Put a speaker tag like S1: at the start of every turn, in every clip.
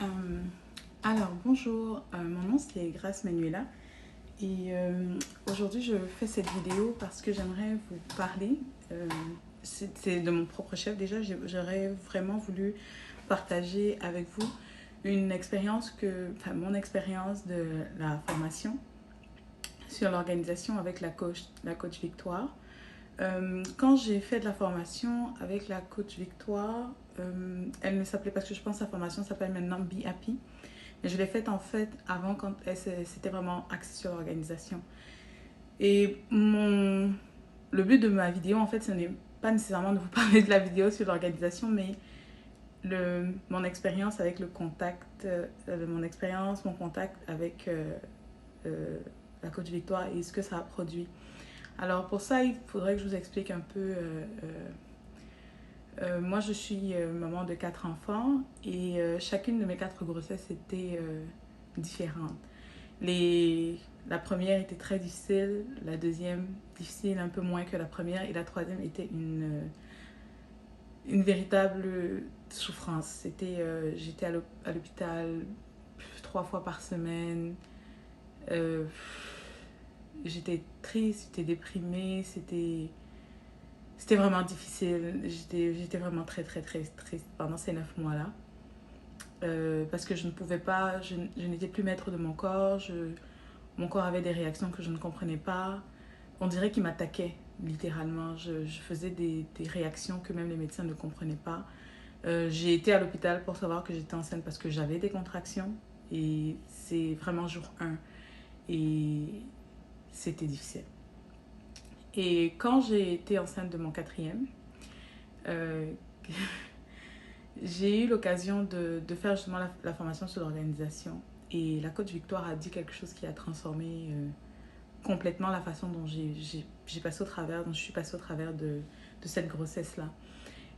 S1: Euh, alors, bonjour, mon nom c'est Grace Manuela et aujourd'hui je fais cette vidéo parce que j'aimerais vous parler, c'est de mon propre chef déjà, j'aurais vraiment voulu partager avec vous une expérience mon expérience de la formation sur l'organisation avec la coach Victoire. Quand j'ai fait de la formation avec la coach Victoire, elle ne s'appelait, parce que je pense que la formation s'appelle maintenant Be Happy. Mais je l'ai faite en fait avant quand c'était vraiment axé sur l'organisation. Et le but de ma vidéo en fait ce n'est pas nécessairement de vous parler de la vidéo sur l'organisation, mais mon expérience avec le contact, mon contact avec la coach Victoire et ce que ça a produit. Alors pour ça, il faudrait que je vous explique un peu. Moi, je suis maman de 4 enfants et chacune de mes 4 grossesses était différente. La première était très difficile, la deuxième difficile un peu moins que la première et la troisième était une véritable souffrance. J'étais à l'hôpital 3 fois par semaine. Euh, J'étais triste, j'étais déprimée, c'était vraiment difficile. J'étais vraiment très très très triste pendant ces 9 mois-là. Parce que je ne pouvais pas, je n'étais plus maître de mon corps. Mon corps avait des réactions que je ne comprenais pas. On dirait qu'il m'attaquait, littéralement. Je faisais des réactions que même les médecins ne comprenaient pas. J'ai été à l'hôpital pour savoir que j'étais enceinte parce que j'avais des contractions. Et c'est vraiment jour 1. Et c'était difficile. Et quand j'ai été enceinte de mon quatrième, euh, j'ai eu l'occasion de faire justement la formation sur l'organisation. Et la coach Victoire a dit quelque chose qui a transformé complètement la façon dont j'ai passé au travers, dont je suis passée au travers de cette grossesse-là.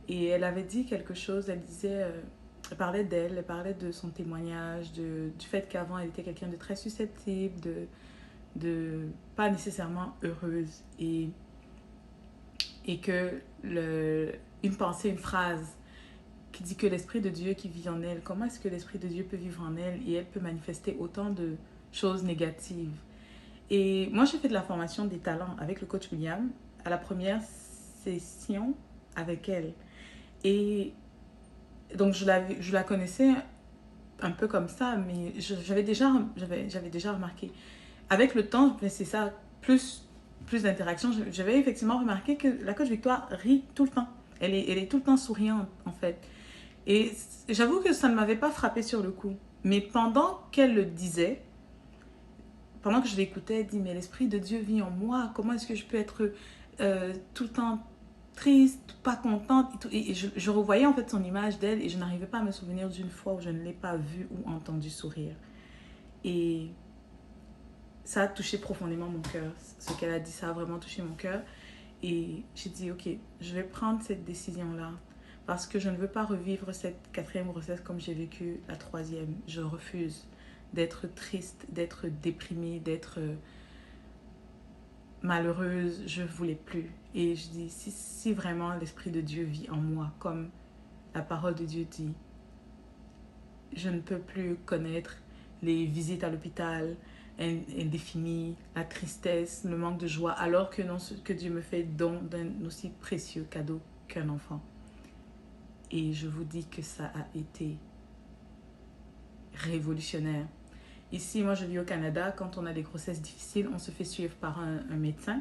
S1: Et elle avait dit quelque chose, elle disait, elle parlait d'elle, elle parlait de son témoignage, du fait qu'avant elle était quelqu'un de très susceptible, de pas nécessairement heureuse. Et que une pensée, une phrase qui dit que l'Esprit de Dieu qui vit en elle, comment est-ce que l'Esprit de Dieu peut vivre en elle et elle peut manifester autant de choses négatives. Et moi, j'ai fait de la formation des talents avec le coach William à la première session avec elle. Et donc, je la connaissais un peu comme ça, mais j'avais déjà remarqué. Avec le temps, c'est ça, plus d'interaction, j'avais effectivement remarqué que la coach Victoire rit tout le temps. Elle est tout le temps souriante, en fait. Et j'avoue que ça ne m'avait pas frappé sur le coup. Mais pendant qu'elle le disait, pendant que je l'écoutais, elle dit, mais l'Esprit de Dieu vit en moi. Comment est-ce que je peux être tout le temps triste, pas contente et, tout. Et je revoyais en fait son image d'elle et je n'arrivais pas à me souvenir d'une fois où je ne l'ai pas vue ou entendue sourire. Et ça a touché profondément mon cœur. Ce qu'elle a dit, ça a vraiment touché mon cœur. Et j'ai dit, ok, je vais prendre cette décision-là parce que je ne veux pas revivre cette quatrième grossesse comme j'ai vécu la troisième. Je refuse d'être triste, d'être déprimée, d'être malheureuse. Je ne voulais plus. Et je dis, si vraiment l'Esprit de Dieu vit en moi, comme la parole de Dieu dit, je ne peux plus connaître les visites à l'hôpital indéfinies, la tristesse, le manque de joie, alors que, non, que Dieu me fait don d'un aussi précieux cadeau qu'un enfant. Et je vous dis que ça a été révolutionnaire. Ici, moi je vis au Canada, quand on a des grossesses difficiles, on se fait suivre par un médecin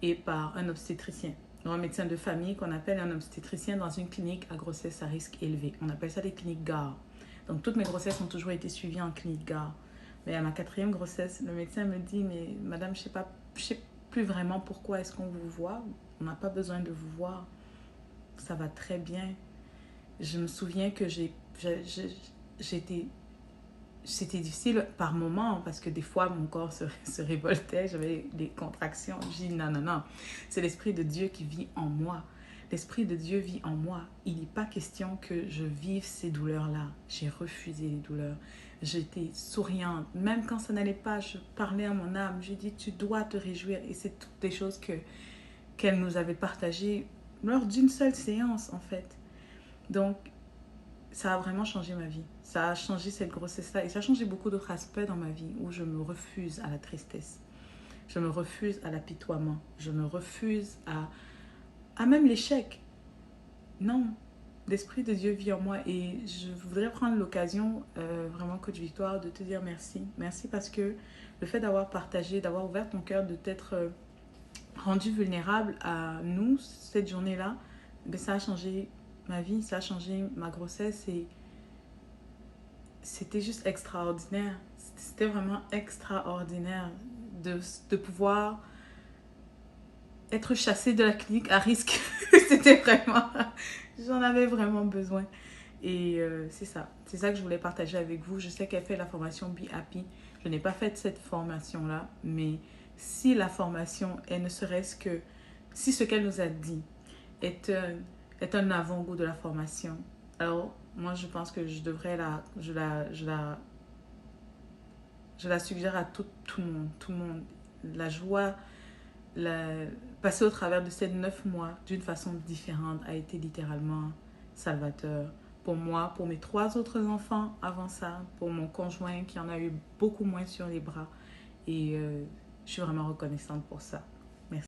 S1: et par un obstétricien. Donc, un médecin de famille qu'on appelle un obstétricien dans une clinique à grossesse à risque élevé. On appelle ça des cliniques GAR. Donc toutes mes grossesses ont toujours été suivies en clinique GAR. Mais à ma quatrième grossesse, le médecin me dit, mais madame, je sais plus vraiment pourquoi est-ce qu'on vous voit. On n'a pas besoin de vous voir. Ça va très bien. Je me souviens que j'étais c'était difficile par moments parce que des fois mon corps se révoltait, j'avais des contractions. Je dis non, non, non, c'est l'Esprit de Dieu qui vit en moi. L'Esprit de Dieu vit en moi. Il n'est pas question que je vive ces douleurs-là. J'ai refusé les douleurs. J'étais souriante. Même quand ça n'allait pas, je parlais à mon âme. Je dis, tu dois te réjouir. Et c'est toutes des choses qu'elle nous avait partagées lors d'une seule séance, en fait. Donc, ça a vraiment changé ma vie. Ça a changé cette grossesse-là et ça a changé beaucoup d'autres aspects dans ma vie où je me refuse à la tristesse. Je me refuse à l'apitoiement. Je me refuse à même l'échec. Non, l'Esprit de Dieu vit en moi et je voudrais prendre l'occasion, vraiment, Coach Victoire, de te dire merci. Merci parce que le fait d'avoir partagé, d'avoir ouvert ton cœur, de t'être rendu vulnérable à nous cette journée-là, ben, ça a changé ma vie, ça a changé ma grossesse et c'était juste extraordinaire. C'était vraiment extraordinaire de pouvoir être chassée de la clinique à risque. C'était vraiment... J'en avais vraiment besoin. Et c'est ça. C'est ça que je voulais partager avec vous. Je sais qu'elle fait la formation Be Happy. Je n'ai pas fait cette formation-là, mais si la formation est ne serait-ce que... Si ce qu'elle nous a dit est un avant-goût de la formation, alors moi je pense que je devrais je la suggère à tout le monde. Tout le monde. La joie, la, passer au travers de ces 9 mois d'une façon différente a été littéralement salvateur. Pour moi, pour mes 3 autres enfants avant ça, pour mon conjoint qui en a eu beaucoup moins sur les bras. Et je suis vraiment reconnaissante pour ça.